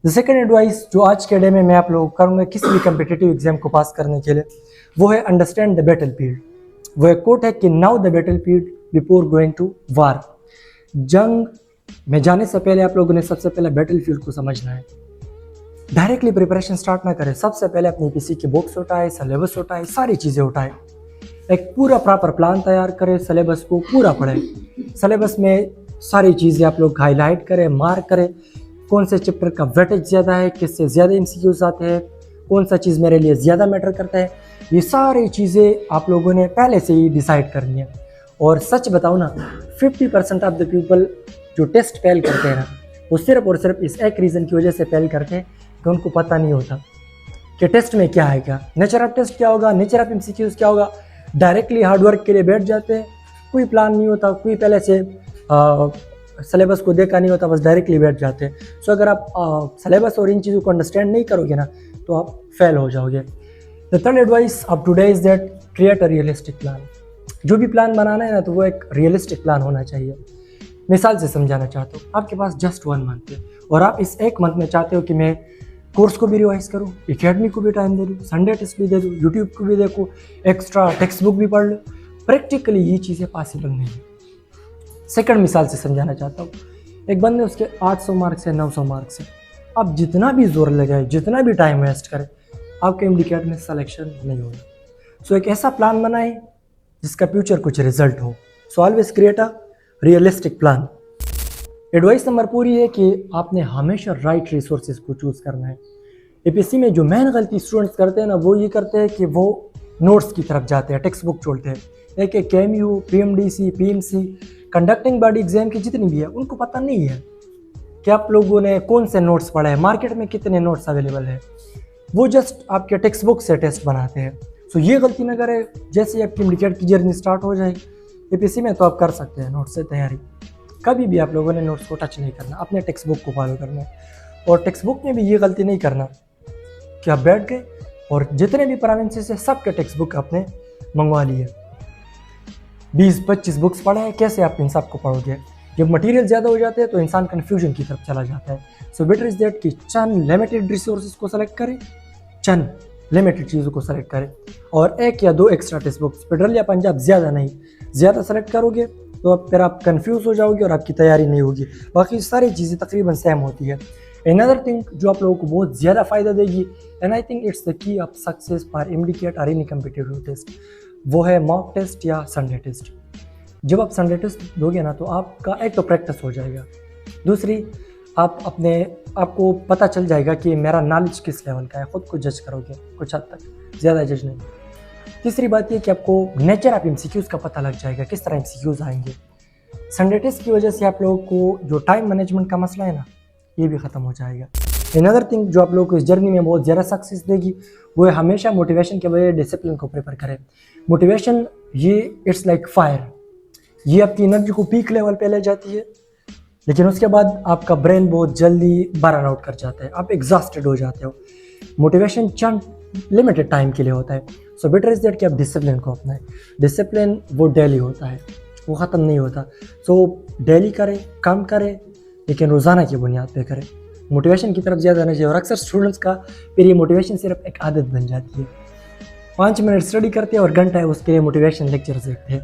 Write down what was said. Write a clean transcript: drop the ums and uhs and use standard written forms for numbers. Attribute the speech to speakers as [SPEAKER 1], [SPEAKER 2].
[SPEAKER 1] The second advice जो आज के डे में मैं आप लोगों को करूँगा किसी भी कम्पिटिटिव एग्जाम को पास करने के लिए, वो है अंडरस्टैंड द बैटल फील्ड। वो एक कोट है कि now the battlefield before going to war. जंग में जाने से पहले आप लोगों ने सबसे पहले बैटल फील्ड को समझना है। डायरेक्टली प्रिपरेशन स्टार्ट ना करें, सबसे पहले अपनी पीसी की बुक्स उठाए, सिलेबस उठाए, सारी चीज़ें उठाए, एक पूरा प्रॉपर प्लान तैयार करें, सिलेबस को पूरा पढ़ें। सिलेबस में सारी चीज़ें आप लोग हाईलाइट करें, मार्क करें, कौन से चैप्टर का वेटेज ज़्यादा है, किससे ज़्यादा एमसीक्यूज आते हैं, कौन सा चीज़ मेरे लिए ज़्यादा मैटर करता है, ये सारी चीज़ें आप लोगों ने पहले से ही डिसाइड करनी है। और सच बताओ ना, 50% ऑफ द पीपल जो टेस्ट फेल करते हैं ना, वो सिर्फ और सिर्फ इस एक रीज़न की वजह से फेल करते हैं कि उनको पता नहीं होता कि टेस्ट में क्या है, क्या नेचर ऑफ टेस्ट क्या होगा, नेचर ऑफ एमसीक्यूज क्या होगा। डायरेक्टली हार्डवर्क के लिए बैठ जाते हैं, कोई प्लान नहीं होता, कोई पहले से सिलेबस को देखा नहीं होता, बस डायरेक्टली बैठ जाते हैं। सो अगर आप सिलेबस और इन चीज़ों को अंडरस्टैंड नहीं करोगे ना, तो आप फेल हो जाओगे। The third advice of today is that create a realistic plan. जो भी प्लान बनाना है ना, तो वो एक रियलिस्टिक प्लान होना चाहिए। मिसाल से समझाना चाहता हूँ, आपके पास जस्ट 1 मंथ है और आप इस 1 मंथ में चाहते हो कि मैं कोर्स को भी रिवाइज करूँ, एकेडमी को भी टाइम दे दूँ, संडे टेस्ट भी दे दूँ, यूट्यूब को भी देखूँ, एक्स्ट्रा टेक्स्ट बुक भी पढ़ लूँ। प्रैक्टिकली ये चीज़ें पॉसिबल नहीं है। सेकंड मिसाल से समझाना चाहता हूँ, एक बंदे उसके 800 मार्क्स है, 900 मार्क्स है, आप जितना भी जोर लगाए, जितना भी टाइम वेस्ट करें, आपके एमडीकैट में सिलेक्शन नहीं होगा। सो एक ऐसा प्लान बनाए जिसका फ्यूचर कुछ रिजल्ट हो। So always create a realistic plan. Advice number पूरी है कि आपने हमेशा राइट रिसोर्सेज को चूज़ करना है। एपीएससी में जो मेन गलती स्टूडेंट्स करते हैं ना, वो ये करते हैं कि वो नोट्स की तरफ जाते हैं, टेक्स्ट बुक छोड़ते हैं। एक एक KMU, PMDC, PMC, conducting body exam की जितनी भी है, उनको पता नहीं है कि आप लोगों ने कौन से नोट्स पढ़े हैं, मार्केट में कितने नोट्स अवेलेबल है। वो जस्ट आपके टेक्स्ट बुक से टेस्ट बनाते हैं। सो ये गलती ना करें। जैसे ही आपकी एमडीकैट की जर्नी स्टार्ट हो जाएगी एपीएससी में, तो आप कर सकते हैं नोट्स से तैयारी। कभी भी आप लोगों ने नोट्स को टच नहीं करना, अपने टेक्स्ट बुक को फॉलो करना है। और टेक्स्ट बुक में भी ये गलती नहीं करना कि आप बैठ गए और जितने भी प्रोविंसेस है सबके टेक्स्ट बुक आपने मंगवा लिए, 20-25 बुक्स पढ़े हैं, कैसे आप इन सब को पढ़ोगे। जब मटेरियल ज़्यादा हो जाते हैं तो इंसान कन्फ्यूजन की तरफ चला जाता है। सो बेटर इज़ दैट कि चंद लिमिटेड रिसोर्सेज को सेलेक्ट करें, चंद लिमिटेड चीज़ों को सेलेक्ट करें और 1 या 2 एक्स्ट्रा टेक्स्ट बुक्स, फेडरल या पंजाब ज़्यादा नहीं, ज़्यादा सेलेक्ट करोगे तो फिर आप कन्फ्यूज़ हो जाओगे और आपकी तैयारी नहीं होगी। बाकी सारी चीज़ें तकरीबन सेम होती है। अनदर थिंग जो आप लोगों को बहुत ज़्यादा फ़ायदा देगी, and I think it's the key of success for MDCAT और एनी कम्पिटिटिव टेस्ट, वो है मॉक टेस्ट या संडे टेस्ट। जब आप संडे टेस्ट दोगे ना, तो आपका एक तो प्रैक्टिस हो जाएगा, दूसरी आपको पता चल जाएगा कि मेरा नॉलेज किस लेवल का है, ख़ुद को जज करोगे कुछ हद तक, ज़्यादा जज नहीं। तीसरी बात ये कि आपको नेचर ऑफ एमसीक्यूज़ का पता लग जाएगा, किस तरह एमसीक्यूज़ आएंगे। संडे टेस्ट की वजह से आप लोगों को जो टाइम मैनेजमेंट का मसला है ना, ये भी ख़त्म हो जाएगा। अनदर थिंग जो आप लोगों को इस जर्नी में बहुत ज़्यादा सक्सेस देगी, वो है हमेशा मोटिवेशन के बजाय डिसिप्लिन को प्रेफर करें। मोटिवेशन ये इट्स लाइक फायर, ये आपकी एनर्जी को पीक लेवल पे ले जाती है, लेकिन उसके बाद आपका ब्रेन बहुत जल्दी बर्न आउट कर जाता है, आप एग्जॉस्टेड हो जाते हो। मोटिवेशन चंद लिमिटेड टाइम के लिए होता है। सो बेटर इज़ दैट कि आप डिसिप्लिन को अपनाएं। डिसिप्लिन वो डेली होता है, वो ख़त्म नहीं होता। सो डेली करें, कम करें, लेकिन रोज़ाना की बुनियाद पे करें। मोटिवेशन की तरफ ज़्यादा नहीं चाहिए। और अक्सर स्टूडेंट्स का फिर ये मोटिवेशन सिर्फ एक आदत बन जाती है। 5 मिनट स्टडी करते हैं और घंटा है उसके लिए मोटिवेशन लेक्चर्स देखते हैं।